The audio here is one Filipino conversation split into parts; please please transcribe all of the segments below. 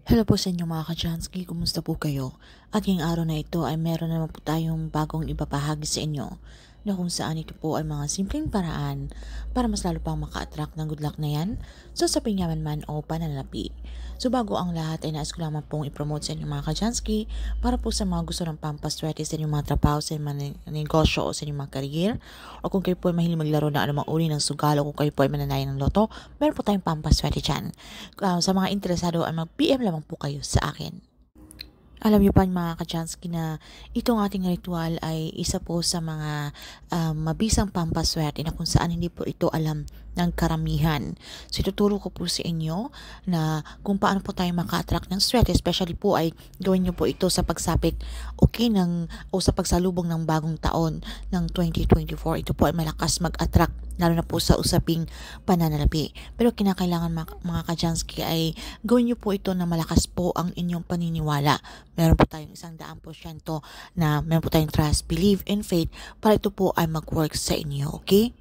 Hello po sa inyo mga ka-Jansky, kumusta po kayo? At ngayong araw na ito ay meron naman po tayong bagong ibabahagi sa inyo na kung saan ito po ay mga simpleng paraan para mas lalo pang maka-attract ng good luck na yan sa saping yaman man o pananalapi. So bago ang lahat ay nais ko lamang pong i-promote sa inyo mga ka-Jansky para po sa mga gusto ng pampaswerte sa inyong mga trabaho, sa inyong mga negosyo o sa inyong mga career, o kung kayo po ay mahilig maglaro na anumang uri ng sugal, o kung kayo po ay mananayan ng loto, meron po tayong pampaswerte dyan. Sa mga interesado ay mag-PM lamang po kayo sa akin. Alam niyo pa mga ka-Jansky na itong ating ritual ay isa po sa mga mabisang pampaswerte na kung saan hindi po ito alam ng karamihan. So ituturo ko po sa inyo na kung paano po tayo maka-attract ng swerte, especially po ay gawin niyo po ito sa pagsapit o sa pagsalubong ng bagong taon ng 2024. Ito po ay malakas mag-attract lalo na po sa usaping pananalapi. Pero kinakailangan mga ka-Jansky ay gawin niyo po ito na malakas po ang inyong paniniwala. Meron po tayong 100% na meron po tayong trust, believe, and faith para ito po ay mag-work sa inyo, okay?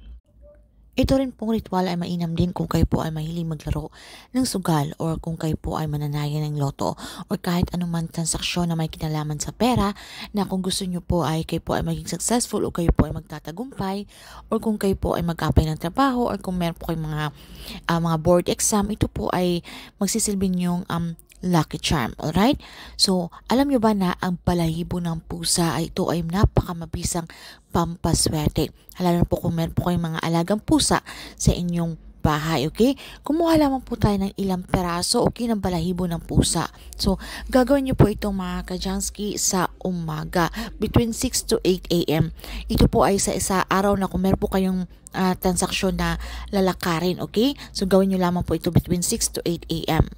Ito rin pong ritual ay mainam din kung kayo po ay mahilig maglaro ng sugal, or kung kayo po ay mananayan ng loto, or kahit anumang transaksyon na may kinalaman sa pera, na kung gusto nyo po ay kayo po ay maging successful, o kayo po ay magtatagumpay, or kung kayo po ay mag-apply ng trabaho, or kung meron po kayong mga board exam, ito po ay magsisilbing yung lucky charm. Alright? So, alam nyo ba na ang balahibo ng pusa ay ito ay napakamabisang pampaswerte. Lalo na po kung meron po kayong mga alagang pusa sa inyong bahay, okay? Kumuha lamang po tayo ng ilang peraso, okay, ng balahibo ng pusa. So, gagawin nyo po itong mga ka-Jansky sa umaga, between 6 to 8 a.m. Ito po ay sa isa araw na kung meron po kayong transaksyon na lalakarin, okay? So, gawin nyo lamang po ito between 6 to 8 a.m.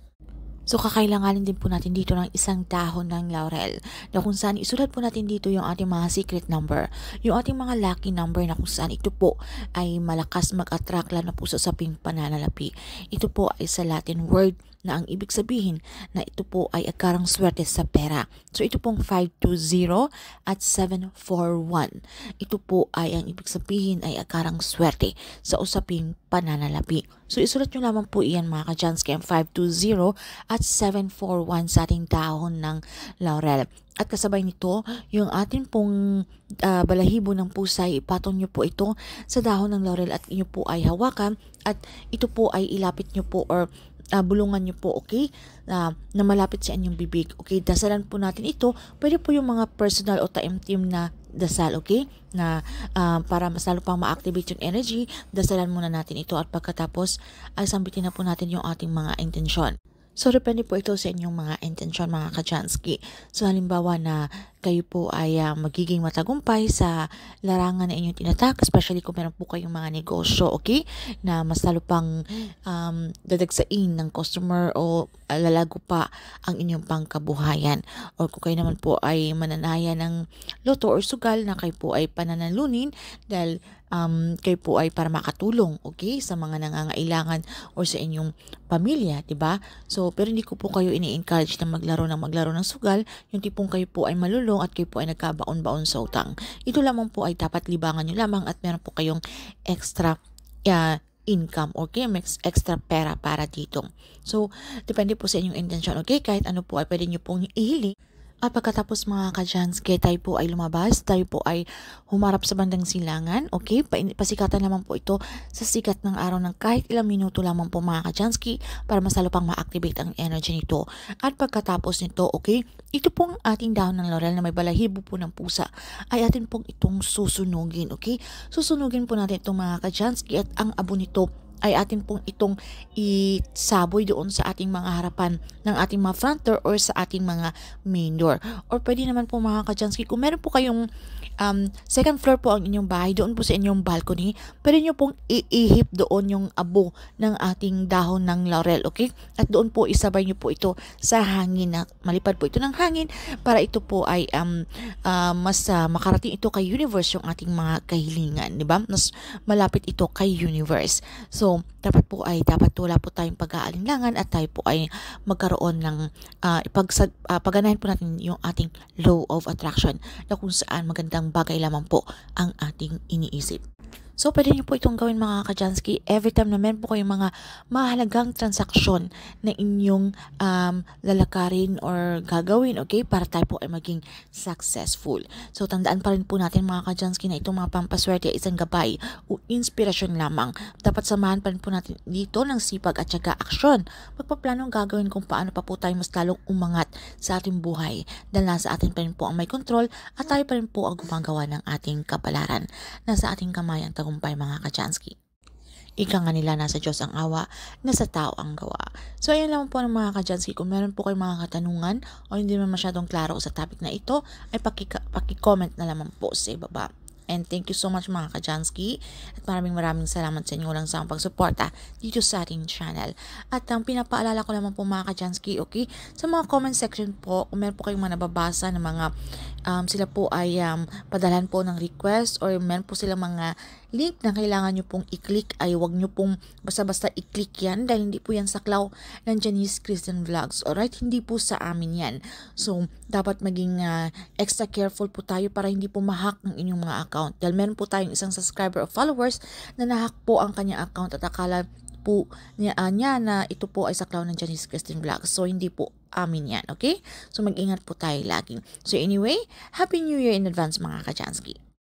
So, kakailanganin din po natin dito ng isang dahon ng laurel na kung saan isulat po natin dito yung ating mga secret number, yung ating mga lucky number na kung saan ito po ay malakas mag-attract lalo na po sa usaping pananalapi. Ito po ay sa Latin word na ang ibig sabihin na ito po ay akarang swerte sa pera. So, ito pong 520 at 741. Ito po ay ang ibig sabihin ay akarang swerte sa usaping pananalapi. So, isulat nyo lamang po iyan mga ka-Jansky, ang 520 at 741 sa ating dahon ng laurel. At kasabay nito, yung ating pong balahibo ng pusa, ipatong nyo po ito sa dahon ng laurel at inyo po ay hawakan, at ito po ay ilapit nyo po or bulungan nyo po, okay? Na malapit sa inyong bibig, okay? Dasalan po natin ito. Pwede po yung mga personal o taimtim na dasal, okay? Na para mas lalo pang ma-activate yung energy, dasalan muna natin ito, at pagkatapos ay sambitin na po natin yung ating mga intensyon. So, depende po ito sa inyong mga intensyon mga ka-Jansky. So, halimbawa na kayo po ay magiging matagumpay sa larangan na inyong tinatak, especially kung meron po kayong mga negosyo, okay? Na mas lalo pang dadagsain ng customer o lalago pa ang inyong pangkabuhayan. Or kung kayo naman po ay mananaya ng loto or sugal na kayo po ay pananalunin dahil kayo po ay para makatulong, okay, sa mga nangangailangan or sa inyong pamilya, di ba? So, pero hindi ko po kayo ini-encourage na maglaro ng sugal, yung tipong kayo po ay malulong at kayo po ay nagkabaon-baon sa utang. Ito lamang po ay dapat libangan nyo lamang at meron po kayong extra income, okay? May extra pera para dito. So, depende po sa inyong intention, okay? Kahit ano po ay pwede nyo pong ihiling. At pagkatapos mga ka-Jansky, tayo po ay lumabas, tayo po ay humarap sa bandang silangan, okay? Pasikatan naman po ito sa sikat ng araw ng kahit ilang minuto lamang po mga ka-Jansky para mas lalo pang ma-activate ang energy nito. At pagkatapos nito, okay, ito pong ating dahon ng laurel na may balahibo po ng pusa ay atin pong itong susunugin, okay? Susunugin po natin itong mga ka-Jansky, at ang abo nito ay atin pong itong isaboy doon sa ating mga harapan ng ating mga front door or sa ating mga main door. Or pwede naman po mga ka-Jansky, kung meron po kayong second floor po ang inyong bahay, doon po sa inyong balcony, pwede nyo pong iihip doon yung abo ng ating dahon ng laurel, okay? At doon po isabay nyo po ito sa hangin, na malipad po ito ng hangin para ito po ay mas makarating ito kay universe, yung ating mga kahilingan, di ba? Mas malapit ito kay universe. So, dapat wala po tayong pag-aalinlangan at tayo po ay magkaroon ng pagganahin po natin yung ating law of attraction na kung saan magandang bagay lamang po ang ating iniisip. So, pwede niyo po itong gawin mga Kajansky every time na meron po kayong mga mahalagang transaksyon na inyong lalakarin or gagawin, okay? Para tayo po ay maging successful. So, tandaan pa rin po natin mga Kajansky na itong mga pampaswerte ay isang gabay o inspirasyon lamang. Dapat samahan pa rin po natin dito ng sipag at syaga aksyon. Magpaplanong gagawin kung paano pa po tayo mas lalong umangat sa ating buhay. Dahil nasa atin pa rin po ang may kontrol at tayo pa rin po ang gumagawa ng ating kapalaran. Nasa ating kamay ang tagumpay mga Kajansky. Ika nga nila, nasa Diyos ang awa, nasa tao ang gawa. So ayun lang po ng mga Kajansky. Kung meron po kayong mga katanungan o hindi naman masyadong klaro sa topic na ito, ay paki-comment na lamang po sa ibaba. And thank you so much mga Kajansky. At maraming salamat sa inyo lang sa pagsuporta dito sa ating channel. At ang pinapaalala ko naman po mga Kajansky, okay? Sa mga comment section po, kung meron po kayong mga nababasa na mga sila po ay padalhan po ng request or meron po silang mga link na kailangan nyo pong i-click, ay wag nyo pong basta-basta i-click yan dahil hindi po yan saklaw ng Janice Christian Vlogs. Alright? Hindi po sa amin yan. So, dapat maging extra careful po tayo para hindi po ma-hack ng inyong mga account. Dahil meron po tayong isang subscriber o followers na na-hack po ang kanyang account at akala po niya na ito po ay saklaw ng Janice Christian Vlogs. So, hindi po amin yan. Okay? So, mag-ingat po tayo lagi. So, anyway, Happy New Year in advance mga Kajansky.